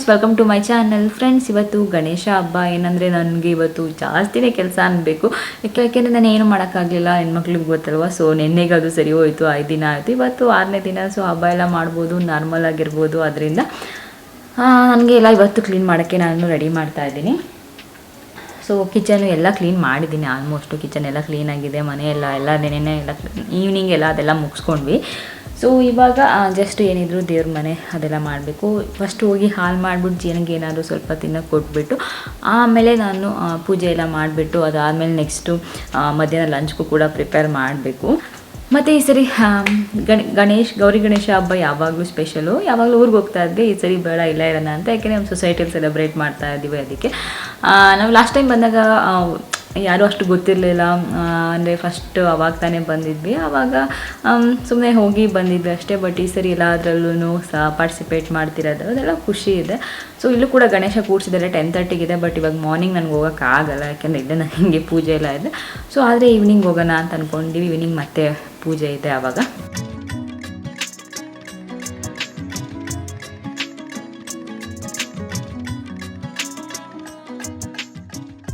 Welcome to my channel. Friends, ಇವತ್ತು ಗಣೇಶ ಹಬ್ಬ. ಏನಂದರೆ ನನಗೆ ಇವತ್ತು ಜಾಸ್ತಿನೇ ಕೆಲಸ ಅನ್ನಬೇಕು. ಯಾಕೆಂದರೆ ನಾನು ಏನು ಮಾಡೋಕ್ಕಾಗಲಿಲ್ಲ, ಹೆಣ್ಮಕ್ಳಿಗೆ ಗೊತ್ತಲ್ವ. ಸೊ ನೆನ್ನೆಗೆ ಅದು ಸರಿ ಹೋಯಿತು, 5 ದಿನ ಆಯಿತು. ಇವತ್ತು 6ನೇ ದಿನ. ಸೊ ಹಬ್ಬ ಎಲ್ಲ ಮಾಡ್ಬೋದು, ನಾರ್ಮಲ್ ಆಗಿರ್ಬೋದು. ಅದರಿಂದ ನನಗೆ ಎಲ್ಲ ಇವತ್ತು ಕ್ಲೀನ್ ಮಾಡೋಕ್ಕೆ ನಾನು ರೆಡಿ ಮಾಡ್ತಾಯಿದ್ದೀನಿ. ಸೊ ಕಿಚನು ಎಲ್ಲ ಕ್ಲೀನ್ ಮಾಡಿದ್ದೀನಿ. ಆಲ್ಮೋಸ್ಟು ಕಿಚನ್ ಎಲ್ಲ ಕ್ಲೀನಾಗಿದೆ. ಮನೆಯೆಲ್ಲ ನೆನೆನೇ ಎಲ್ಲ ಈವ್ನಿಂಗ್ ಎಲ್ಲ ಅದೆಲ್ಲ ಮುಗಿಸ್ಕೊಂಡ್ವಿ. ಸೊ ಇವಾಗ ಜಸ್ಟ್ ಏನಿದ್ರು ದೇವ್ರ ಮನೆ ಅದೆಲ್ಲ ಮಾಡಬೇಕು. ಫಸ್ಟ್ ಹೋಗಿ ಹಾಲು ಮಾಡಿಬಿಟ್ಟು ಜಿಯನ್ಗೆ ಏನಾದರೂ ಸ್ವಲ್ಪ ತಿನ್ನೋಕ್ಕೆ ಕೊಟ್ಬಿಟ್ಟು ಆಮೇಲೆ ನಾನು ಪೂಜೆ ಎಲ್ಲ ಮಾಡಿಬಿಟ್ಟು ಅದಾದಮೇಲೆ ನೆಕ್ಸ್ಟು ಮಧ್ಯಾಹ್ನ ಲಂಚ್ಗೂ ಕೂಡ ಪ್ರಿಪೇರ್ ಮಾಡಬೇಕು. ಮತ್ತು ಈ ಸರಿ ಗೌರಿ ಗಣೇಶ ಹಬ್ಬ ಯಾವಾಗಲೂ ಸ್ಪೆಷಲು. ಯಾವಾಗಲೂ ಊರಿಗೆ ಹೋಗ್ತಾ ಇದ್ವಿ. ಈ ಸರಿ ಬೇಡ, ಇಲ್ಲ ಇರೋಣ ಅಂತ. ಯಾಕೆಂದರೆ ನಮ್ಮ ಸೊಸೈಟಿಯಲ್ಲಿ ಸೆಲೆಬ್ರೇಟ್ ಮಾಡ್ತಾ ಇದ್ದೀವಿ. ಅದಕ್ಕೆ ನಾವು ಲಾಸ್ಟ್ ಟೈಮ್ ಬಂದಾಗ ಯಾರೂ ಅಷ್ಟು ಗೊತ್ತಿರಲಿಲ್ಲ. ಅಂದರೆ ಫಸ್ಟ್ ಅವಾಗ ತಾನೇ ಬಂದಿದ್ವಿ. ಆವಾಗ ಸುಮ್ಮನೆ ಹೋಗಿ ಬಂದಿದ್ವಿ ಅಷ್ಟೇ. ಬಟ್ ಈ ಸರಿ ಎಲ್ಲದರಲ್ಲೂ ಸಹ ಪಾರ್ಟಿಸಿಪೇಟ್ ಮಾಡ್ತಿರೋದು ಅದೆಲ್ಲ ಖುಷಿ ಇದೆ. ಸೊ ಇಲ್ಲೂ ಕೂಡ ಗಣೇಶ ಕೂರಿಸಿದ್ದಾರೆ. 10:30 ಬಟ್ ಇವಾಗ ಮಾರ್ನಿಂಗ್ ನನಗೆ ಹೋಗೋಕ್ಕಾಗಲ್ಲ, ಯಾಕೆಂದರೆ ಇಲ್ಲೇ ನನಗೆ ಪೂಜೆ ಎಲ್ಲ ಇದೆ. ಸೊ ಆದರೆ ಈವ್ನಿಂಗ್ ಹೋಗೋಣ ಅಂತ ಅಂದ್ಕೊಂಡಿವಿ. ಈವ್ನಿಂಗ್ ಮತ್ತೆ ಪೂಜೆ ಇದೆ ಆವಾಗ.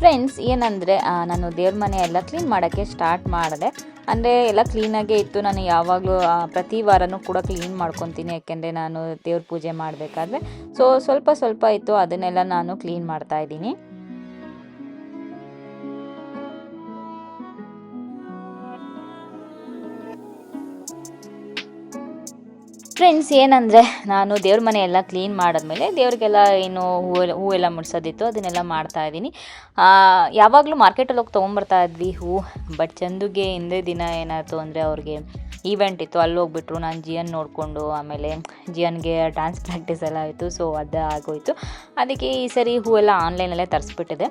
ಫ್ರೆಂಡ್ಸ್, ಏನಂದರೆ ನಾನು ದೇವ್ರ ಮನೆ ಎಲ್ಲ ಕ್ಲೀನ್ ಮಾಡೋಕ್ಕೆ ಸ್ಟಾರ್ಟ್ ಮಾಡಿದೆ. ಅಂದರೆ ಎಲ್ಲ ಕ್ಲೀನಾಗೇ ಇತ್ತು. ನಾನು ಯಾವಾಗಲೂ ಪ್ರತಿ ವಾರನೂ ಕೂಡ ಕ್ಲೀನ್ ಮಾಡ್ಕೊತೀನಿ. ಯಾಕೆಂದರೆ ನಾನು ದೇವ್ರ ಪೂಜೆ ಮಾಡಬೇಕಾದ್ರೆ ಸ್ವಲ್ಪ ಇತ್ತು, ಅದನ್ನೆಲ್ಲ ನಾನು ಕ್ಲೀನ್ ಮಾಡ್ತಾಯಿದ್ದೀನಿ. ಫ್ರೆಂಡ್ಸ್, ಏನಂದರೆ ನಾನು ದೇವ್ರ ಮನೆ ಎಲ್ಲ ಕ್ಲೀನ್ ಮಾಡಿದ್ಮೇಲೆ ದೇವ್ರಿಗೆಲ್ಲ ಏನು ಹೂವೆಲ್ಲ ಮುಡ್ಸೋದಿತ್ತು ಅದನ್ನೆಲ್ಲ ಮಾಡ್ತಾಯಿದ್ದೀನಿ. ಯಾವಾಗಲೂ ಮಾರ್ಕೆಟಲ್ಲಿ ಹೋಗಿ ತೊಗೊಂಬರ್ತಾ ಇದ್ವಿ ಹೂವು. ಬಟ್ ಚಂದುಗೆ ಹಿಂದೆ ದಿನ ಏನಾಯಿತು ಅಂದರೆ ಅವ್ರಿಗೆ ಈವೆಂಟ್ ಇತ್ತು, ಅಲ್ಲಿ ಹೋಗ್ಬಿಟ್ರು. ನಾನು ಜಿಯನ್ ನೋಡಿಕೊಂಡು ಆಮೇಲೆ ಜಿಯನ್ಗೆ ಡ್ಯಾನ್ಸ್ ಪ್ರಾಕ್ಟೀಸ್ ಎಲ್ಲ ಆಯಿತು. ಸೊ ಅದು ಆಗೋಯಿತು. ಅದಕ್ಕೆ ಈ ಸರಿ ಹೂವೆಲ್ಲ ಆನ್ಲೈನಲ್ಲೇ ತರಿಸ್ಬಿಟ್ಟಿದೆ.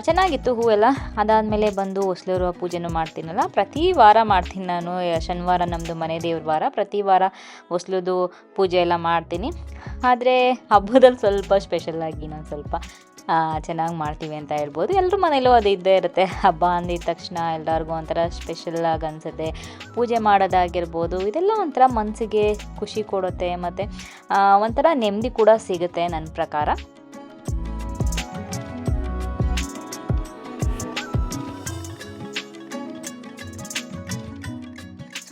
ಚೆನ್ನಾಗಿತ್ತು ಹೂವೆಲ್ಲ. ಅದಾದಮೇಲೆ ಬಂದು ಹೊಸ್ಲೂರು ಪೂಜೆನೂ ಮಾಡ್ತೀನಲ್ಲ, ಪ್ರತಿ ವಾರ ಮಾಡ್ತೀನಿ ನಾನು. ಶನಿವಾರ ನಮ್ಮದು ಮನೆ ದೇವ್ರ ವಾರ. ಪ್ರತಿ ವಾರ ಹೊಸ್ಲುದು ಪೂಜೆ ಎಲ್ಲ ಮಾಡ್ತೀನಿ. ಆದರೆ ಹಬ್ಬದಲ್ಲಿ ಸ್ವಲ್ಪ ಸ್ಪೆಷಲಾಗಿ ನಾನು ಸ್ವಲ್ಪ ಚೆನ್ನಾಗಿ ಮಾಡ್ತೀವಿ ಅಂತ ಹೇಳ್ಬೋದು. ಎಲ್ಲರ ಮನೇಲೂ ಅದು ಇದ್ದೇ ಇರುತ್ತೆ. ಹಬ್ಬ ಅಂದಿದ ತಕ್ಷಣ ಎಲ್ಲರಿಗೂ ಒಂಥರ ಸ್ಪೆಷಲಾಗಿ ಅನಿಸುತ್ತೆ. ಪೂಜೆ ಮಾಡೋದಾಗಿರ್ಬೋದು, ಇದೆಲ್ಲ ಒಂಥರ ಮನಸ್ಸಿಗೆ ಖುಷಿ ಕೊಡುತ್ತೆ ಮತ್ತು ಒಂಥರ ನೆಮ್ಮದಿ ಕೂಡ ಸಿಗುತ್ತೆ ನನ್ನ ಪ್ರಕಾರ.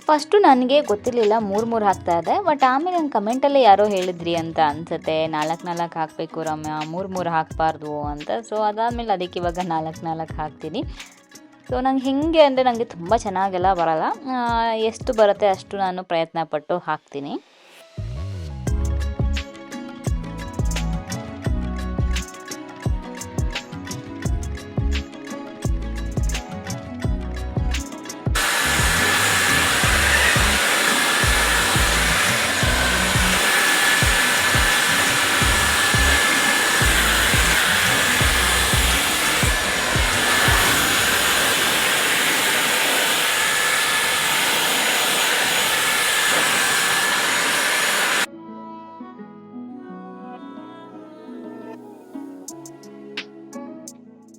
ಫಸ್ಟು ನನಗೆ ಗೊತ್ತಿರಲಿಲ್ಲ 3 ಹಾಕ್ತಾ ಇದೆ. ಬಟ್ ಆಮೇಲೆ ನನ್ನ ಕಮೆಂಟಲ್ಲೇ ಯಾರೋ ಹೇಳಿದ್ರಿ ಅಂತ ಅನಿಸುತ್ತೆ, 4 ಹಾಕಬೇಕು ರಮ್ಯಾ, 3 ಹಾಕಬಾರ್ದು ಅಂತ. ಸೊ ಅದಾದಮೇಲೆ ಅದಕ್ಕೆ ಇವಾಗ 4 ಹಾಕ್ತೀನಿ. ಸೊ ನಂಗೆ ಹೇಗೆ ಅಂದರೆ ನನಗೆ ತುಂಬ ಚೆನ್ನಾಗೆಲ್ಲ ಬರಲ್ಲ. ಎಷ್ಟು ಬರುತ್ತೆ ಅಷ್ಟು ನಾನು ಪ್ರಯತ್ನ ಪಟ್ಟು ಹಾಕ್ತೀನಿ.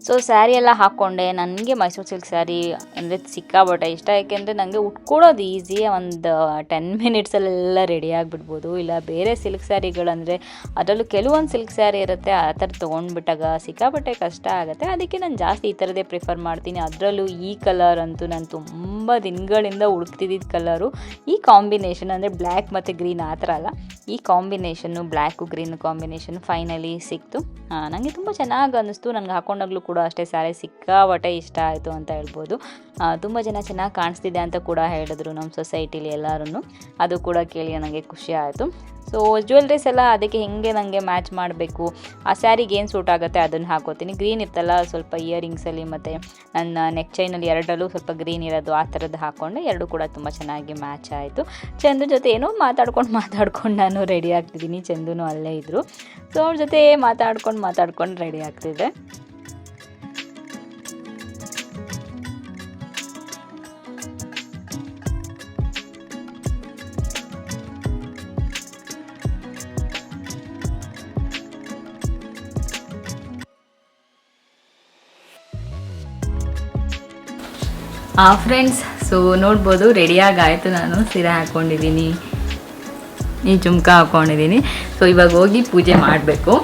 ಸೊ ಸ್ಯಾರಿ ಎಲ್ಲ ಹಾಕ್ಕೊಂಡೆ. ನನಗೆ ಮೈಸೂರು ಸಿಲ್ಕ್ ಸ್ಯಾರಿ ಅಂದರೆ ಸಿಕ್ಕಾಬಟ್ಟೆ ಇಷ್ಟ. ಯಾಕೆಂದರೆ ನನಗೆ ಉಟ್ಕೊಳ್ಳೋದು ಈಸಿ. ಒಂದು 10 ಮಿನಿಟ್ಸಲ್ಲೆಲ್ಲ ರೆಡಿ ಆಗಿಬಿಡ್ಬೋದು. ಇಲ್ಲ ಬೇರೆ ಸಿಲ್ಕ್ ಸ್ಯಾರಿಗಳಂದರೆ ಅದರಲ್ಲೂ ಕೆಲವೊಂದು ಸಿಲ್ಕ್ ಸ್ಯಾರಿ ಇರುತ್ತೆ, ಆ ಥರ ತೊಗೊಂಡ್ಬಿಟ್ಟಾಗ ಸಿಕ್ಕಾಬಟ್ಟೆ ಕಷ್ಟ ಆಗುತ್ತೆ. ಅದಕ್ಕೆ ನಾನು ಜಾಸ್ತಿ ಈ ಥರದೇ ಪ್ರಿಫರ್ ಮಾಡ್ತೀನಿ. ಅದರಲ್ಲೂ ಈ ಕಲರ್ ಅಂತೂ ನಾನು ತುಂಬ ದಿನಗಳಿಂದ ಹುಡುಕ್ತಿದ್ದಿದ್ದು ಕಲರು. ಈ ಕಾಂಬಿನೇಷನ್ ಅಂದರೆ ಬ್ಲ್ಯಾಕ್ ಮತ್ತು ಗ್ರೀನ್ ಆ ಥರ ಅಲ್ಲ, ಈ combination black green combination finally ಸಿಕ್ತು. ನನಗೆ ತುಂಬ ಚೆನ್ನಾಗಿ ಅನ್ನಿಸ್ತು. ನನಗೆ ಹಾಕೊಂಡಾಗಲೂ ಕೂಡ ಅಷ್ಟೇ ಸ್ಯಾರಿ ಸಿಕ್ಕಾಬಟ್ಟೆ ಇಷ್ಟ ಆಯಿತು ಅಂತ ಹೇಳ್ಬೋದು. ತುಂಬ ಜನ ಚೆನ್ನಾಗಿ ಕಾಣಿಸ್ತಿದೆ ಅಂತ ಕೂಡ ಹೇಳಿದ್ರು ನಮ್ಮ ಸೊಸೈಟಿಲಿ ಎಲ್ಲರೂ. ಅದು ಕೂಡ ಕೇಳಿ ನನಗೆ ಖುಷಿ ಆಯಿತು. ಸೊ ಜ್ಯುವೆಲ್ರೀಸ್ ಎಲ್ಲ ಅದಕ್ಕೆ ಹೆಂಗೆ ನನಗೆ ಮ್ಯಾಚ್ ಮಾಡಬೇಕು, ಆ ಸ್ಯಾರಿಗೆ ಏನು ಸೂಟ್ ಆಗುತ್ತೆ ಅದನ್ನು ಹಾಕೋತೀನಿ. ಗ್ರೀನ್ ಇತ್ತಲ್ಲ, ಸ್ವಲ್ಪ ಇಯರಿಂಗ್ಸಲ್ಲಿ ಮತ್ತು ನನ್ನ ನೆಕ್ ಚೈನಲ್ಲಿ ಎರಡರಲ್ಲೂ ಸ್ವಲ್ಪ ಗ್ರೀನ್ ಇರೋದು ಆ ಥರದ್ದು ಹಾಕ್ಕೊಂಡೆ. ಎರಡೂ ಕೂಡ ತುಂಬ ಚೆನ್ನಾಗಿ ಮ್ಯಾಚ್ ಆಯಿತು. ಚಂದು ಜೊತೆ ಏನೋ ಮಾತಾಡ್ಕೊಂಡು ನಾನು ರೆಡಿ ಆಗ್ತಿದ್ದೀನಿ. ಚಂದುನೂ ಅಲ್ಲೇ ಇದ್ದರು. ಸೊ ಅವ್ರ ಜೊತೆ ಮಾತಾಡ್ಕೊಂಡು ರೆಡಿ ಆಗ್ತಿದ್ದೆ. ಫ್ರೆಂಡ್ಸ್, ಸೊ ನೋಡ್ಬೋದು ರೆಡಿಯಾಗಿ ಆಯಿತು. ನಾನು ಸೀರೆ ಹಾಕ್ಕೊಂಡಿದ್ದೀನಿ. ಈ ಜುಮ್ಕ ಹಾಕ್ಕೊಂಡಿದ್ದೀನಿ. ಸೊ ಇವಾಗ ಹೋಗಿ ಪೂಜೆ ಮಾಡಬೇಕು.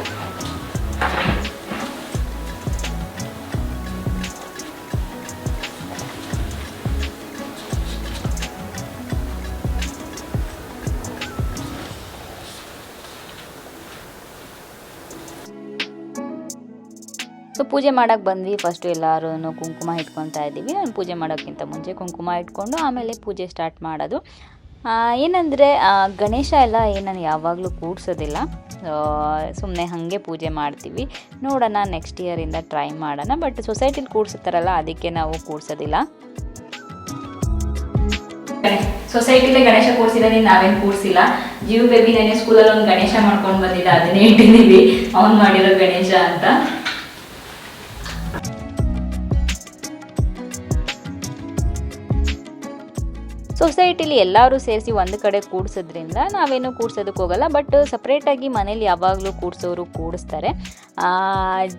ಸೊ ಪೂಜೆ ಮಾಡೋಕ್ಕೆ ಬಂದ್ವಿ. ಫಸ್ಟು ಎಲ್ಲರೂ ಕುಂಕುಮ ಇಟ್ಕೊತಾ ಇದ್ದೀವಿ. ನಾನು ಪೂಜೆ ಮಾಡೋಕ್ಕಿಂತ ಮುಂಚೆ ಕುಂಕುಮ ಇಟ್ಕೊಂಡು ಆಮೇಲೆ ಪೂಜೆ ಸ್ಟಾರ್ಟ್ ಮಾಡೋದು. ಏನಂದರೆ ಗಣೇಶ ಎಲ್ಲ ನಾನು ಯಾವಾಗಲೂ ಕೂಡ್ಸೋದಿಲ್ಲ, ಸುಮ್ಮನೆ ಹಾಗೆ ಪೂಜೆ ಮಾಡ್ತೀವಿ. ನೋಡೋಣ ನೆಕ್ಸ್ಟ್ ಇಯರಿಂದ ಟ್ರೈ ಮಾಡೋಣ. ಬಟ್ ಸೊಸೈಟಿಲಿ ಕೂಡ್ಸುತ್ತಾರಲ್ಲ, ಅದಕ್ಕೆ ನಾವು ಕೂಡ್ಸೋದಿಲ್ಲ. ಸೊಸೈಟಿಲೇ ಗಣೇಶ ಕೂರಿಸಿದ್ರೆ ನಾವೇನು ಕೂರಿಸಿಲ್ಲ. ಜೀವ ಬೇಬಿ ನೆನೆ ಸ್ಕೂಲಲ್ಲಿ ಒಂದು ಗಣೇಶ ಮಾಡ್ಕೊಂಡು ಬಂದಿದ್ದ, ಅದನ್ನೇ ಇಟ್ಟಿದ್ದೀವಿ, ಅವ್ನು ಮಾಡಿರೋ ಗಣೇಶ ಅಂತ. ಸೊಸೈಟಿಲಿ ಎಲ್ಲರೂ ಸೇರಿಸಿ ಒಂದು ಕಡೆ ಕೂಡಿಸೋದ್ರಿಂದ ನಾವೇನು ಕೂಡ್ಸೋದಕ್ಕೆ ಹೋಗಲ್ಲ. ಬಟ್ ಸಪ್ರೇಟಾಗಿ ಮನೇಲಿ ಯಾವಾಗಲೂ ಕೂಡಿಸೋರು ಕೂಡಿಸ್ತಾರೆ.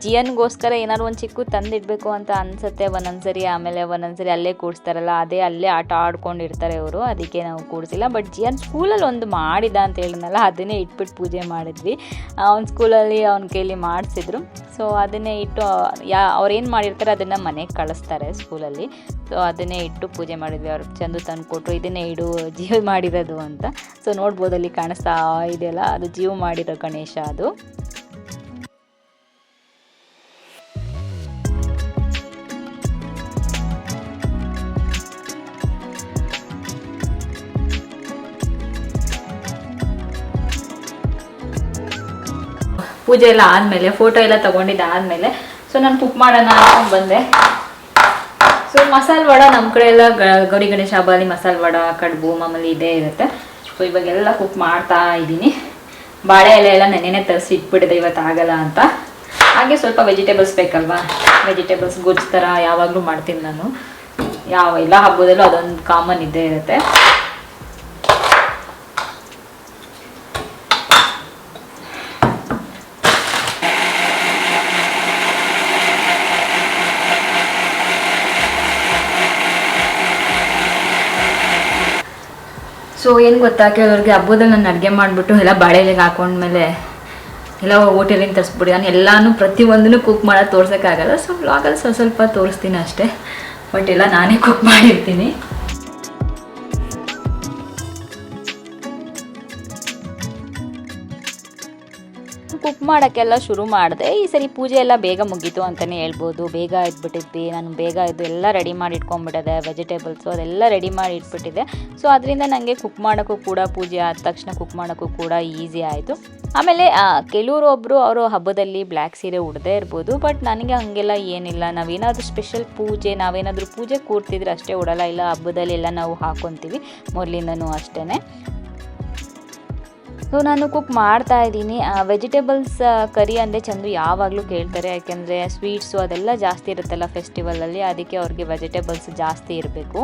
ಜಿಯನ್ಗೋಸ್ಕರ ಏನಾದ್ರು ಒಂದು ಚಿಕ್ಕ ತಂದಿಡಬೇಕು ಅಂತ ಅನಿಸುತ್ತೆ ಒಂದೊಂದ್ಸರಿ. ಆಮೇಲೆ ಒಂದೊಂದ್ಸರಿ ಅಲ್ಲೇ ಕೂಡಿಸ್ತಾರಲ್ಲ, ಅಲ್ಲೇ ಆಟ ಆಡ್ಕೊಂಡಿರ್ತಾರೆ ಅವರು, ಅದಕ್ಕೆ ನಾವು ಕೂಡಿಸಿಲ್ಲ. ಬಟ್ ಜಿಯನ್ ಸ್ಕೂಲಲ್ಲಿ ಒಂದು ಮಾಡಿದ ಅಂತ ಹೇಳಿದ್ನಲ್ಲ, ಅದನ್ನೇ ಇಟ್ಬಿಟ್ಟು ಪೂಜೆ ಮಾಡಿದ್ವಿ. ಅವ್ನ ಸ್ಕೂಲಲ್ಲಿ ಅವ್ನ ಕೈಲಿ ಮಾಡಿಸಿದ್ರು. ಸೊ ಅದನ್ನೇ ಇಟ್ಟು ಅವ್ರೇನು ಮಾಡಿರ್ತಾರೆ ಅದನ್ನು ಮನೆಗೆ ಕಳಿಸ್ತಾರೆ ಸ್ಕೂಲಲ್ಲಿ. ಸೊ ಅದನ್ನೇ ಇಟ್ಟು ಪೂಜೆ ಮಾಡಿದ್ವಿ. ಅವ್ರು ಚಂದು ತಂದು ಕೊಟ್ಟರು, ಇದನ್ನೇ ಇಡು ಜೀವ ಮಾಡಿರೋದು ಅಂತ. ಸೊ ನೋಡ್ಬೋದು ಅಲ್ಲಿ ಕಾಣಿಸ್ತಾ ಇದೆಯಲ್ಲ, ಅದು ಜೀವ ಮಾಡಿರೋ ಗಣೇಶ ಅದು. ಪೂಜೆ ಎಲ್ಲ ಆದಮೇಲೆ, ಫೋಟೋ ಎಲ್ಲ ತೊಗೊಂಡಿದ್ದಾದಮೇಲೆ ಸೊ ನಾನು ಕುಕ್ ಮಾಡೋಣ ಅಂತ ಬಂದೆ. ಸೊ ಮಸಾಲೆ ವಡ ನಮ್ಮ ಕಡೆ ಎಲ್ಲ ಗೌರಿ ಗಣೇಶ ಹಬ್ಬದಲ್ಲಿ ಮಸಾಲೆ ವಡ, ಕಡುಬು ಮಾಮೂಲಿ ಇದೇ ಇರುತ್ತೆ. ಸೊ ಇವಾಗೆಲ್ಲ ಕುಕ್ ಮಾಡ್ತಾ ಇದ್ದೀನಿ. ಬಾಳೆ ಎಲೆ ಎಲ್ಲ ನೆನ್ನೆನೇ ತರಿಸಿ ಇಟ್ಬಿಟ್ಟಿದೆ, ಇವತ್ತು ಆಗಲ್ಲ ಅಂತ. ಹಾಗೆ ಸ್ವಲ್ಪ ವೆಜಿಟೇಬಲ್ಸ್ ಬೇಕಲ್ವಾ, ವೆಜಿಟೇಬಲ್ಸ್ ಗೊಜ್ಜು ಥರ ಯಾವಾಗಲೂ ಮಾಡ್ತೀನಿ ನಾನು. ಎಲ್ಲ ಹಬ್ಬದಲ್ಲೂ ಅದೊಂದು ಕಾಮನ್ ಇದ್ದೇ ಇರುತ್ತೆ. ಸೊ ಏನು ಗೊತ್ತಾ, ಕೆಲವ್ರಿಗೆ ಹಬ್ಬದಲ್ಲಿ ನಾನು ಅಡುಗೆ ಮಾಡಿಬಿಟ್ಟು ಎಲ್ಲ ಬಾಳೆ ಎಲೆಗೆ ಹಾಕೊಂಡ್ಮೇಲೆ ಎಲ್ಲ ಹೋಟೆಲಿಂದ ತರಿಸ್ಬಿಡಿ. ನಾನು ಎಲ್ಲನೂ ಪ್ರತಿಯೊಂದನ್ನು ಕುಕ್ ಮಾಡೋದು ತೋರ್ಸೋಕ್ಕಾಗಲ್ಲ. ಸೊ ವ್ಲಾಗಲ್ಲಿ ಸ್ವಲ್ಪ ತೋರಿಸ್ತೀನಿ ಅಷ್ಟೇ. ಬಟ್ ಎಲ್ಲ ನಾನೇ ಕುಕ್ ಮಾಡಿರ್ತೀನಿ. ಕುಕ್ ಮಾಡೋಕ್ಕೆಲ್ಲ ಶುರು ಮಾಡಿದೆ. ಈ ಸರಿ ಪೂಜೆ ಎಲ್ಲ ಬೇಗ ಮುಗೀತು ಅಂತಲೇ ಹೇಳ್ಬೋದು. ಬೇಗ ಇಟ್ಬಿಟ್ಟಿದ್ವಿ. ನಾನು ಬೇಗ ಇದು ಎಲ್ಲ ರೆಡಿ ಮಾಡಿ ಇಟ್ಕೊಂಡ್ಬಿಟ್ಟಿದೆ. ವೆಜಿಟೇಬಲ್ಸು ಅದೆಲ್ಲ ರೆಡಿ ಮಾಡಿ ಇಟ್ಬಿಟ್ಟಿದ್ದೆ. ಸೊ ಅದರಿಂದ ನನಗೆ ಕುಕ್ ಮಾಡೋಕ್ಕೂ ಕೂಡ, ಪೂಜೆ ಆದ ತಕ್ಷಣ ಕುಕ್ ಮಾಡೋಕ್ಕೂ ಕೂಡ ಈಸಿ ಆಯಿತು. ಆಮೇಲೆ ಕೆಲವರೊಬ್ಬರು ಅವರು ಹಬ್ಬದಲ್ಲಿ ಬ್ಲ್ಯಾಕ್ ಸೀರೆ ಉಡದೇ ಇರ್ಬೋದು. ಬಟ್ ನನಗೆ ಹಾಗೆಲ್ಲ ಏನಿಲ್ಲ. ನಾವೇನಾದರೂ ಸ್ಪೆಷಲ್ ಪೂಜೆ, ನಾವೇನಾದರೂ ಪೂಜೆ ಕೂರ್ತಿದ್ರೆ ಅಷ್ಟೇ ಉಡಲ್ಲ. ಇಲ್ಲ ಹಬ್ಬದಲ್ಲಿ ಎಲ್ಲ ನಾವು ಹಾಕ್ಕೊತೀವಿ, ಮೊದಲಿಂದನೂ ಅಷ್ಟೇ. ಸೊ ನಾನು ಕುಕ್ ಮಾಡ್ತಾ ಇದ್ದೀನಿ. ವೆಜಿಟೇಬಲ್ಸ್ ಕರಿ ಅಂದರೆ ಚಂದು ಯಾವಾಗಲೂ ಕೇಳ್ತಾರೆ. ಯಾಕೆಂದರೆ ಸ್ವೀಟ್ಸು ಅದೆಲ್ಲ ಜಾಸ್ತಿ ಇರುತ್ತಲ್ಲ ಫೆಸ್ಟಿವಲಲ್ಲಿ, ಅದಕ್ಕೆ ಅವ್ರಿಗೆ ವೆಜಿಟೇಬಲ್ಸ್ ಜಾಸ್ತಿ ಇರಬೇಕು.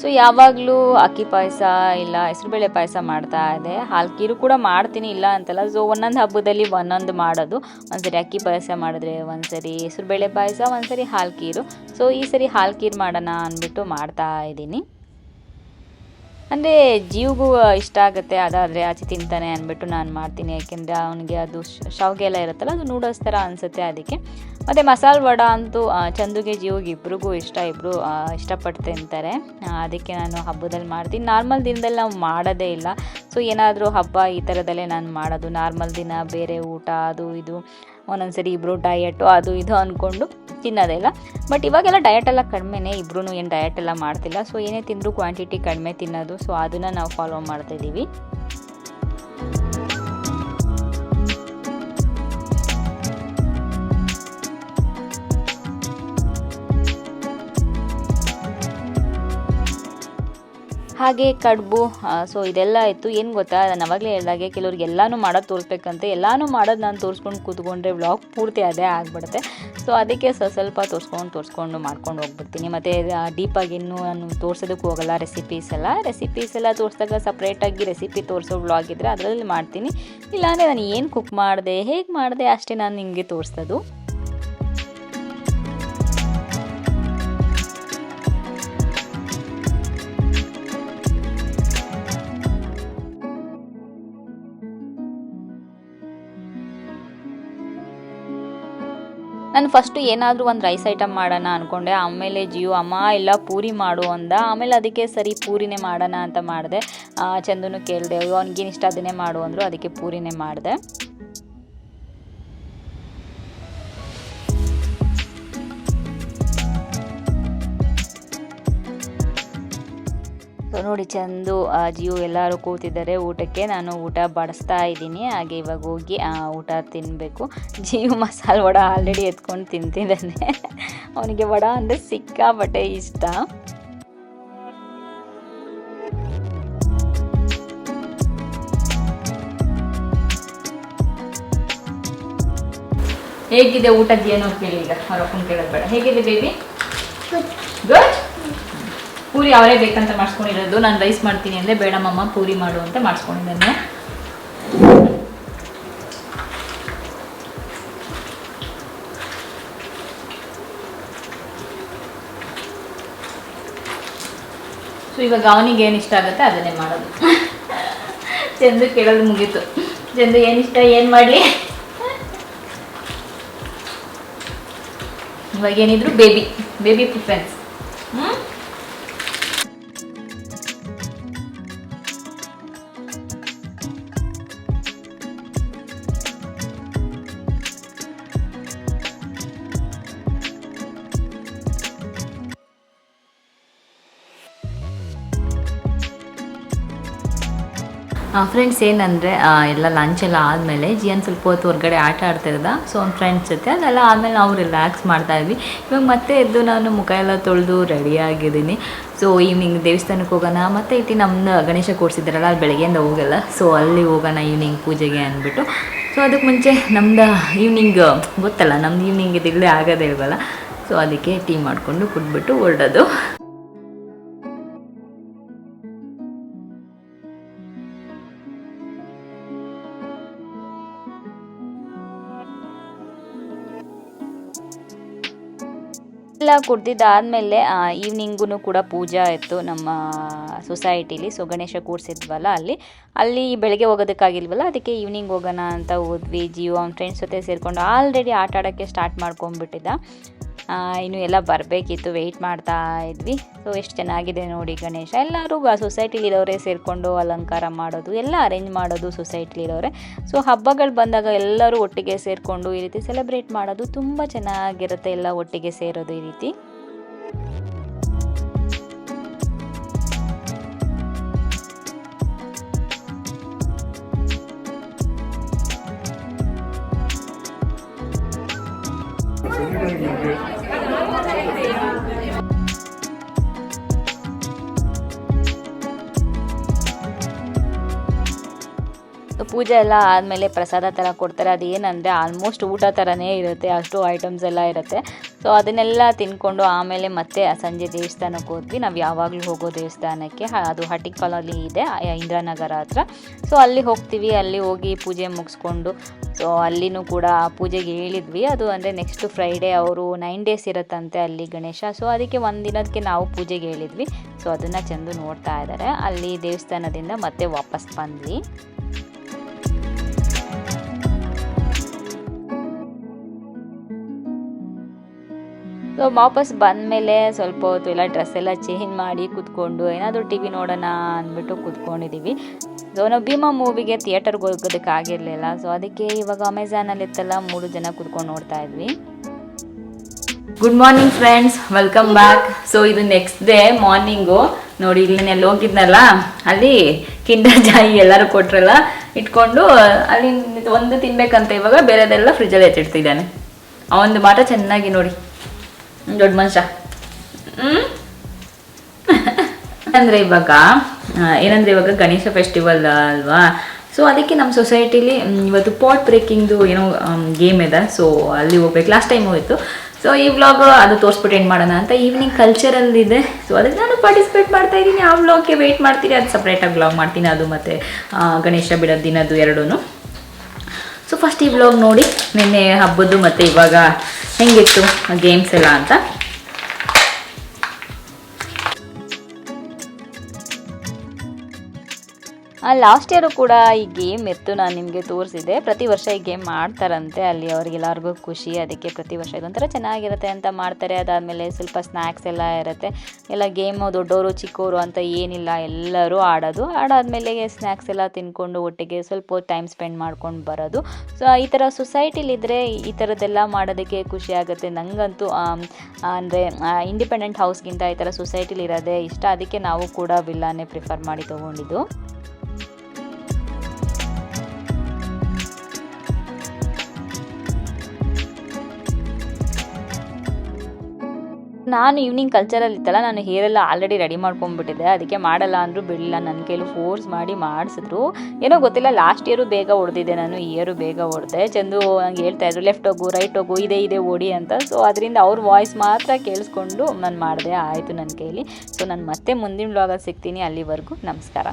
ಸೊ ಯಾವಾಗಲೂ ಅಕ್ಕಿ ಪಾಯಸ ಇಲ್ಲ ಹೆಸರುಬೇಳೆ ಪಾಯಸ ಮಾಡ್ತಾ ಇದೆ. ಹಾಲ್ಕೀರು ಕೂಡ ಮಾಡ್ತೀನಿ, ಇಲ್ಲ ಅಂತಲ್ಲ. ಸೊ ಒಂದೊಂದು ಹಬ್ಬದಲ್ಲಿ ಒಂದೊಂದು ಮಾಡೋದು. ಒಂದ್ಸರಿ ಅಕ್ಕಿ ಪಾಯಸ ಮಾಡಿದ್ರೆ, ಒಂದ್ಸರಿ ಹೆಸರುಬೇಳೆ ಪಾಯಸ, ಒಂದ್ಸರಿ ಹಾಲ್ಕೀರು. ಸೊ ಈ ಸರಿ ಹಾಲ್ಕೀರು ಮಾಡೋಣ ಅಂದ್ಬಿಟ್ಟು ಮಾಡ್ತಾ ಇದ್ದೀನಿ. ಅಂದರೆ ಜೀವಗೂ ಇಷ್ಟ ಆಗುತ್ತೆ, ಅದಾದರೆ ಆಚೆ ತಿಂತಾನೆ ಅಂದ್ಬಿಟ್ಟು ನಾನು ಮಾಡ್ತೀನಿ. ಯಾಕೆಂದರೆ ಅವನಿಗೆ ಅದು ಶಾವಿಗೆ ಎಲ್ಲ ಇರುತ್ತಲ್ಲ, ಅದು ನೂಡಲ್ಸ್ ಥರ ಅನಿಸುತ್ತೆ ಅದಕ್ಕೆ. ಮತ್ತು ಮಸಾಲೆ ವಡ ಅಂತೂ ಚಂದುಗೆ ಜೀವಿಗೆ ಇಬ್ರಿಗೂ ಇಷ್ಟ, ಇಬ್ಬರು ಇಷ್ಟಪಟ್ಟು ತಿಂತಾರೆ. ಅದಕ್ಕೆ ನಾನು ಹಬ್ಬದಲ್ಲಿ ಮಾಡ್ತೀನಿ. ನಾರ್ಮಲ್ ದಿನದಲ್ಲಿ ನಾವು ಮಾಡೋದೇ ಇಲ್ಲ. ಸೊ ಏನಾದರೂ ಹಬ್ಬ ಈ ಥರದಲ್ಲೇ ನಾನು ಮಾಡೋದು. ನಾರ್ಮಲ್ ದಿನ ಬೇರೆ ಊಟ ಅದು ಇದು, ಒಂದೊಂದ್ಸರಿ ಇಬ್ಬರು ಡಯಟು ಅದು ಇದು ಅಂದ್ಕೊಂಡು ತಿನ್ನೋದೇ ಇಲ್ಲ. ಬಟ್ ಇವಾಗೆಲ್ಲ ಡಯಟೆಲ್ಲ ಕಡಿಮೆನೇ, ಇಬ್ಬರೂ ಏನು ಡಯಟ್ ಎಲ್ಲ ಮಾಡ್ತಿಲ್ಲ. ಸೊ ಏನೇ ತಿಂದರೂ ಕ್ವಾಂಟಿಟಿ ಕಡಿಮೆ ತಿನ್ನೋದು. ಸೊ ಅದನ್ನು ನಾವು ಫಾಲೋ ಮಾಡ್ತಾಯಿದ್ದೀವಿ. ಹಾಗೆ ಕಡುಬು. ಸೊ ಇದೆಲ್ಲ ಇತ್ತು. ಏನು ಗೊತ್ತಾ, ನಾನು ಅವಾಗಲೇ ಹೇಳಿದಾಗೆ ಕೆಲವ್ರಿಗೆ ಎಲ್ಲನೂ ಮಾಡೋದು ತೋರಿಸ್ಬೇಕಂತೆ. ಎಲ್ಲನೂ ಮಾಡೋದು ನಾನು ತೋರಿಸ್ಕೊಂಡು ಕೂತ್ಕೊಂಡ್ರೆ ವ್ಲಾಗ್ ಪೂರ್ತಿ ಅದೇ ಆಗಿಬಿಡುತ್ತೆ. ಸೊ ಅದಕ್ಕೆ ಸ್ವಲ್ಪ ತೋರಿಸ್ಕೊಂಡು ಮಾಡ್ಕೊಂಡು ಹೋಗ್ಬಿಡ್ತೀನಿ. ಮತ್ತು ಡೀಪಾಗಿ ಇನ್ನೂ ನಾನು ತೋರಿಸೋದಕ್ಕೆ ಹೋಗಲ್ಲ. ರೆಸಿಪೀಸ್ ಎಲ್ಲ ತೋರಿಸಿದಾಗ ಸಪ್ರೇಟಾಗಿ ರೆಸಿಪಿ ತೋರಿಸೋ ವ್ಲಾಗ್ ಇದ್ದರೆ ಅದರಲ್ಲಿ ಮಾಡ್ತೀನಿ. ಇಲ್ಲಾಂದರೆ ನಾನು ಏನು ಕುಕ್ ಮಾಡಿದೆ, ಹೇಗೆ ಮಾಡಿದೆ ಅಷ್ಟೇ ನಾನು ನಿಮಗೆ ತೋರಿಸೋದು. ನಾನು ಫಸ್ಟು ಏನಾದರೂ ಒಂದು ರೈಸ್ ಐಟಮ್ ಮಾಡೋಣ ಅಂದ್ಕೊಂಡೆ. ಆಮೇಲೆ ಜಿಯು ಅಮ್ಮ ಎಲ್ಲ ಪೂರಿ ಮಾಡು ಅಂದ. ಆಮೇಲೆ ಅದಕ್ಕೆ ಸರಿ ಪೂರಿನೇ ಮಾಡೋಣ ಅಂತ ಮಾಡಿದೆ. ಚಂದನು ಕೇಳಿದೆ, ಅವ್ನಿಗೇನು ಇಷ್ಟ ಅದನ್ನೇ ಮಾಡು ಅಂದರು, ಅದಕ್ಕೆ ಪೂರಿನೇ ಮಾಡಿದೆ. ಸೊ ನೋಡಿ ಚಂದು ಜಿಯು ಎಲ್ಲರೂ ಕೂತಿದ್ದಾರೆ ಊಟಕ್ಕೆ. ನಾನು ಊಟ ಬಡಿಸ್ತಾ ಇದ್ದೀನಿ. ಹಾಗೆ ಇವಾಗ ಹೋಗಿ ಊಟ ತಿನ್ನಬೇಕು. ಜಿಯು ಮಸಾಲೆ ವಡ ಆಲ್ರೆಡಿ ಎತ್ಕೊಂಡು ತಿಂತಿದ್ದಾನೆ. ಅವನಿಗೆ ವಡ ಅಂದರೆ ಸಿಕ್ಕಾಪಟ್ಟೆ ಇಷ್ಟ. ಹೇಗಿದೆ ಊಟ ಏನೋ ಕೇಳಿ, ಈಗ ಅವರಪ್ಪನ ಕೇಳೋದು ಬೇಡ. ಹೇಗಿದೆ ಬೇಬಿ? ಗುಡ್. ಪೂರಿ ಅವರೇ ಬೇಕಂತ ಮಾಡಿಸ್ಕೊಂಡಿರೋದು. ನಾನು ರೈಸ್ ಮಾಡ್ತೀನಿ ಅಂದರೆ ಬೇಡ ಮಮ್ಮ ಪೂರಿ ಮಾಡು ಅಂತ ಮಾಡಿಸ್ಕೊಂಡಿದ್ದಾನೆ. ಸೊ ಇವಾಗ ಅವನಿಗೆ ಏನು ಇಷ್ಟ ಆಗುತ್ತೆ ಅದನ್ನೇ ಮಾಡೋದು. ಚಂದು ಕೇಳೋದು ಮುಗೀತು. ಚಂದು ಏನಿಷ್ಟ ಏನು ಮಾಡಲಿ? ಇವಾಗ ಏನಿದ್ರು ಬೇಬಿ ಪ್ರಿಫರೆನ್ಸ್. ಫ್ರೆಂಡ್ಸ್ ಏನಂದರೆ ಎಲ್ಲ ಲಂಚೆಲ್ಲ ಆದಮೇಲೆ ಜಿಯನ್ ಸ್ವಲ್ಪ ಹೊತ್ತು ಹೊರಗಡೆ ಆಟ ಆಡ್ತಿದ್ದ. ಸೊ ಅವ್ನ ಫ್ರೆಂಡ್ಸ್ ಜೊತೆ ಅದೆಲ್ಲ ಆದಮೇಲೆ ನಾವು ರಿಲ್ಯಾಕ್ಸ್ ಮಾಡ್ತಾಯಿದ್ವಿ. ಇವಾಗ ಮತ್ತೆ ಎದ್ದು ನಾನು ಮುಖ ಎಲ್ಲ ತೊಳೆದು ರೆಡಿಯಾಗಿದ್ದೀನಿ. ಸೊ ಈವ್ನಿಂಗ್ ದೇವಸ್ಥಾನಕ್ಕೆ ಹೋಗೋಣ, ಮತ್ತು ಇಲ್ಲಿ ನಮ್ಮನ್ನ ಗಣೇಶ ಕೂರಿಸಿದ್ರಲ್ಲ ಅಲ್ಲಿ ಬೆಳಗ್ಗೆಯಿಂದ ಹೋಗಲ್ಲ. ಸೊ ಅಲ್ಲಿ ಹೋಗೋಣ ಈವ್ನಿಂಗ್ ಪೂಜೆಗೆ ಅಂದ್ಬಿಟ್ಟು. ಸೊ ಅದಕ್ಕೆ ಮುಂಚೆ ನಮ್ದು ಈವ್ನಿಂಗ್ ಗೊತ್ತಲ್ಲ, ನಮ್ದು ಈವ್ನಿಂಗ್ ಇದಿಲ್ಲದೆ ಆಗೋದೇ ಇಲ್ವಲ್ಲ. ಸೊ ಅದಕ್ಕೆ ಟೀ ಮಾಡಿಕೊಂಡು ಕುಡ್ಬಿಟ್ಟು ಹೊರಡೋದು. ಎಲ್ಲ ಕುಡ್ದಿದ್ದಾದಮೇಲೆ ಈವ್ನಿಂಗೂ ಕೂಡ ಪೂಜೆ ಇತ್ತು ನಮ್ಮ ಸೊಸೈಟಿಲಿ. ಸೊ ಗಣೇಶ ಕೂರಿಸಿದ್ವಲ್ಲ ಅಲ್ಲಿ ಬೆಳಗ್ಗೆ ಹೋಗೋದಕ್ಕಾಗಿಲ್ವಲ್ಲ, ಅದಕ್ಕೆ ಈವ್ನಿಂಗ್ ಹೋಗೋಣ ಅಂತ ಹೋದ್ವಿ. ಜಿಯೋ ಅವ್ನ ಫ್ರೆಂಡ್ಸ್ ಜೊತೆ ಸೇರಿಕೊಂಡು ಆಲ್ರೆಡಿ ಆಟ ಆಡೋಕ್ಕೆ ಸ್ಟಾರ್ಟ್ ಮಾಡ್ಕೊಂಡ್ಬಿಟ್ಟಿದ್ದ. ಇನ್ನು ಎಲ್ಲ ಬರಬೇಕಿತ್ತು, ವೆಯ್ಟ್ ಮಾಡ್ತಾ ಇದ್ವಿ. ಸೊ ಎಷ್ಟು ಚೆನ್ನಾಗಿದೆ ನೋಡಿ ಗಣೇಶ. ಎಲ್ಲರೂ ಸೊಸೈಟಿಲಿರೋರೆ ಸೇರಿಕೊಂಡು ಅಲಂಕಾರ ಮಾಡೋದು ಎಲ್ಲ ಅರೇಂಜ್ ಮಾಡೋದು ಸೊಸೈಟಿಲಿರೋರೆ. ಸೊ ಹಬ್ಬಗಳು ಬಂದಾಗ ಎಲ್ಲರೂ ಒಟ್ಟಿಗೆ ಸೇರಿಕೊಂಡು ಈ ರೀತಿ ಸೆಲೆಬ್ರೇಟ್ ಮಾಡೋದು ತುಂಬ ಚೆನ್ನಾಗಿರುತ್ತೆ, ಎಲ್ಲ ಒಟ್ಟಿಗೆ ಸೇರೋದು ಈ ರೀತಿ. ಪೂಜೆ ಎಲ್ಲ ಆದಮೇಲೆ ಪ್ರಸಾದ ಥರ ಕೊಡ್ತಾರೆ. ಅದೇನಂದರೆ ಆಲ್ಮೋಸ್ಟ್ ಊಟ ಥರನೇ ಇರುತ್ತೆ, ಅಷ್ಟು ಐಟಮ್ಸ್ ಎಲ್ಲ ಇರುತ್ತೆ. ಸೊ ಅದನ್ನೆಲ್ಲ ತಿನ್ಕೊಂಡು ಆಮೇಲೆ ಮತ್ತೆ ಸಂಜೆ ದೇವಸ್ಥಾನಕ್ಕೆ ಹೋದ್ವಿ. ನಾವು ಯಾವಾಗಲೂ ಹೋಗೋ ದೇವಸ್ಥಾನಕ್ಕೆ, ಅದು ಹಟ್ಟಿಕಾಲಲ್ಲಿ ಇದೆ, ಇಂದಿರಾನಗರ ಹತ್ರ. ಸೊ ಅಲ್ಲಿ ಹೋಗ್ತೀವಿ. ಅಲ್ಲಿ ಹೋಗಿ ಪೂಜೆ ಮುಗಿಸ್ಕೊಂಡು ಸೊ ಅಲ್ಲಿನೂ ಕೂಡ ಪೂಜೆಗೆ ಹೇಳಿದ್ವಿ. ಅದು ಅಂದರೆ ನೆಕ್ಸ್ಟ್ ಫ್ರೈಡೇ ಅವರು 9 days ಇರುತ್ತಂತೆ ಅಲ್ಲಿ ಗಣೇಶ. ಸೊ ಅದಕ್ಕೆ ಒಂದಿನಕ್ಕೆ ನಾವು ಪೂಜೆಗೆ ಹೇಳಿದ್ವಿ. ಸೊ ಅದನ್ನು ಚಂದು ನೋಡ್ತಾ ಇದ್ದಾರೆ. ಅಲ್ಲಿ ದೇವಸ್ಥಾನದಿಂದ ಮತ್ತೆ ವಾಪಸ್ ಬಂದ್ವಿ. ಸೊ ವಾಪಸ್ ಬಂದಮೇಲೆ ಸ್ವಲ್ಪ ಹೊತ್ತು ಎಲ್ಲ ಡ್ರೆಸ್ ಎಲ್ಲ ಚೇಂಜ್ ಮಾಡಿ ಕೂತ್ಕೊಂಡು ಏನಾದರೂ ಟಿ ವಿ ನೋಡೋಣ ಅಂದ್ಬಿಟ್ಟು ಕೂತ್ಕೊಂಡಿದ್ದೀವಿ. ಸೊ ನಾವು ಭೀಮಾ ಮೂವಿಗೆ ಥಿಯೇಟರ್ಗೆ ಹೋಗೋದಕ್ಕಾಗಿರಲಿಲ್ಲ. ಸೊ ಅದಕ್ಕೆ ಇವಾಗ ಅಮೆಝಾನಲ್ಲಿ ಇತ್ತಲ್ಲ 3 ಜನ ಕೂತ್ಕೊಂಡು ನೋಡ್ತಾ ಇದ್ವಿ. Good morning friends, welcome back. So ಇದು ನೆಕ್ಸ್ಟ್ ಡೇ ಮಾರ್ನಿಂಗು. ನೋಡಿ ಇಲ್ಲಿ ಎಲ್ಲ ಹೋಗಿದ್ನಲ್ಲ, ಅಲ್ಲಿ ಕಿಂಡರ್ ಜಾಯಿ ಎಲ್ಲರೂ ಕೊಟ್ರಲ್ಲ ಇಟ್ಕೊಂಡು ಅಲ್ಲಿ ಒಂದು ತಿನ್ಬೇಕಂತ ಇವಾಗ ಬೇರೆದೆಲ್ಲ ಫ್ರಿಜ್ಜಲ್ಲಿ ಎತ್ತಿಡ್ತಿದ್ದಾನೆ. ಅವನದು ಮಾತ್ರ ಚೆನ್ನಾಗಿ ನೋಡಿ ದೊಡ್ಡ ಮನುಷ್ಯ. ಅಂದರೆ ಇವಾಗ ಗಣೇಶ ಫೆಸ್ಟಿವಲ್ ಅಲ್ವಾ. ಸೊ ಅದಕ್ಕೆ ನಮ್ಮ ಸೊಸೈಟಿಲಿ ಇವತ್ತು ಪಾಟ್ ಬ್ರೇಕಿಂಗ್ದು ಏನೋ ಗೇಮ್ ಇದೆ. ಸೊ ಅಲ್ಲಿ ಹೋಗ್ಬೇಕು, ಲಾಸ್ಟ್ ಟೈಮ್ ಹೋಯಿತು. ಸೊ ಈ ವ್ಲಾಗ್ ಅದು ತೋರಿಸ್ಬಿಟ್ಟು ಏನು ಮಾಡೋಣ ಅಂತ. ಈವ್ನಿಂಗ್ ಕಲ್ಚರಲ್ ಇದೆ. ಸೊ ಅದಕ್ಕೆ ನಾನು ಪಾರ್ಟಿಸಿಪೇಟ್ ಮಾಡ್ತಾ ಇದ್ದೀನಿ. ಆ ವ್ಲಾಗ್ಗೆ ವೆಯ್ಟ್ ಮಾಡ್ತೀನಿ, ಅದು ಸಪ್ರೇಟಾಗಿ ವ್ಲಾಗ್ ಮಾಡ್ತೀನಿ. ಅದು ಮತ್ತು ಗಣೇಶ ಬಿಡೋದು ದಿನದ್ದು ಎರಡೂ. ಸೊ ಫಸ್ಟ್ ಈ ವ್ಲಾಗ್ ನೋಡಿ, ನಿನ್ನೆ ಹಬ್ಬದ್ದು ಮತ್ತು ಇವಾಗ ಹೆಂಗಿತ್ತು ಗೇಮ್ಸ್ ಎಲ್ಲ ಅಂತ. ಲಾಸ್ಟ್ ಇಯರು ಕೂಡ ಈ ಗೇಮ್ ಇತ್ತು, ನಾನು ನಿಮಗೆ ತೋರಿಸಿದೆ. ಪ್ರತಿ ವರ್ಷ ಈ ಗೇಮ್ ಮಾಡ್ತಾರಂತೆ, ಅಲ್ಲಿ ಅವ್ರಿಗೆಲ್ಲರಿಗೂ ಖುಷಿ, ಅದಕ್ಕೆ ಪ್ರತಿ ವರ್ಷ ಇದೊಂಥರ ಚೆನ್ನಾಗಿರುತ್ತೆ ಅಂತ ಮಾಡ್ತಾರೆ. ಅದಾದಮೇಲೆ ಸ್ವಲ್ಪ ಸ್ನ್ಯಾಕ್ಸ್ ಎಲ್ಲ ಇರುತ್ತೆ, ಎಲ್ಲ ಗೇಮು ದೊಡ್ಡವರು ಚಿಕ್ಕವರು ಅಂತ ಏನಿಲ್ಲ, ಎಲ್ಲರೂ ಆಡಾದ್ಮೇಲೆ ಸ್ನ್ಯಾಕ್ಸ್ ಎಲ್ಲ ತಿನ್ಕೊಂಡು ಒಟ್ಟಿಗೆ ಸ್ವಲ್ಪ ಟೈಮ್ ಸ್ಪೆಂಡ್ ಮಾಡ್ಕೊಂಡು ಬರೋದು. ಸೊ ಈ ಥರ ಸೊಸೈಟಿಲಿದ್ದರೆ ಈ ಥರದ್ದೆಲ್ಲ ಮಾಡೋದಕ್ಕೆ ಖುಷಿ ಆಗುತ್ತೆ. ನನಗಂತೂ ಅಂದರೆ ಇಂಡಿಪೆಂಡೆಂಟ್ ಹೌಸ್ಗಿಂತ ಈ ಥರ ಸೊಸೈಟಿಲಿ ಇರೋದೇ ಇಷ್ಟ, ಅದಕ್ಕೆ ನಾವು ಕೂಡ ವಿಲ್ಲಾನೇ ಪ್ರಿಫರ್ ಮಾಡಿ ತೊಗೊಂಡಿದ್ದು. ನಾನು ಈವ್ನಿಂಗ್ ಕಲ್ಚರಲ್ಲಿ ಇತ್ತಲ್ಲ, ನಾನು ಹೇರೆಲ್ಲ ಆಲ್ರೆಡಿ ರೆಡಿ ಮಾಡ್ಕೊಂಡ್ಬಿಟ್ಟಿದ್ದೆ, ಅದಕ್ಕೆ ಮಾಡಲ್ಲ ಅಂದರೂ ಬಿಡಲಿಲ್ಲ, ನನ್ನ ಕೈಲಿ ಫೋರ್ಸ್ ಮಾಡಿ ಮಾಡಿಸಿದ್ರು. ಏನೋ ಗೊತ್ತಿಲ್ಲ, ಲಾಸ್ಟ್ ಇಯರು ಬೇಗ ಹೊಡೆದಿದ್ದೆ ನಾನು, ಈ ಇಯರು ಬೇಗ ಹೊಡೆದೆ. ಚಂದು ಹಂಗೆ ಹೇಳ್ತಾಯಿದ್ರು ಲೆಫ್ಟ್ ಹೋಗು ರೈಟ್ ಹೋಗು ಇದೆ ಓಡಿ ಅಂತ. ಸೊ ಅದರಿಂದ ಅವ್ರ ವಾಯ್ಸ್ ಮಾತ್ರ ಕೇಳಿಸ್ಕೊಂಡು ನಾನು ಮಾಡಿದೆ, ಆಯಿತು ನನ್ನ ಕೈಲಿ. ಸೊ ನಾನು ಮತ್ತೆ ಮುಂದಿನ ವ್ಲಾಗಲ್ಲಿ ಸಿಗ್ತೀನಿ, ಅಲ್ಲಿವರೆಗೂ ನಮಸ್ಕಾರ.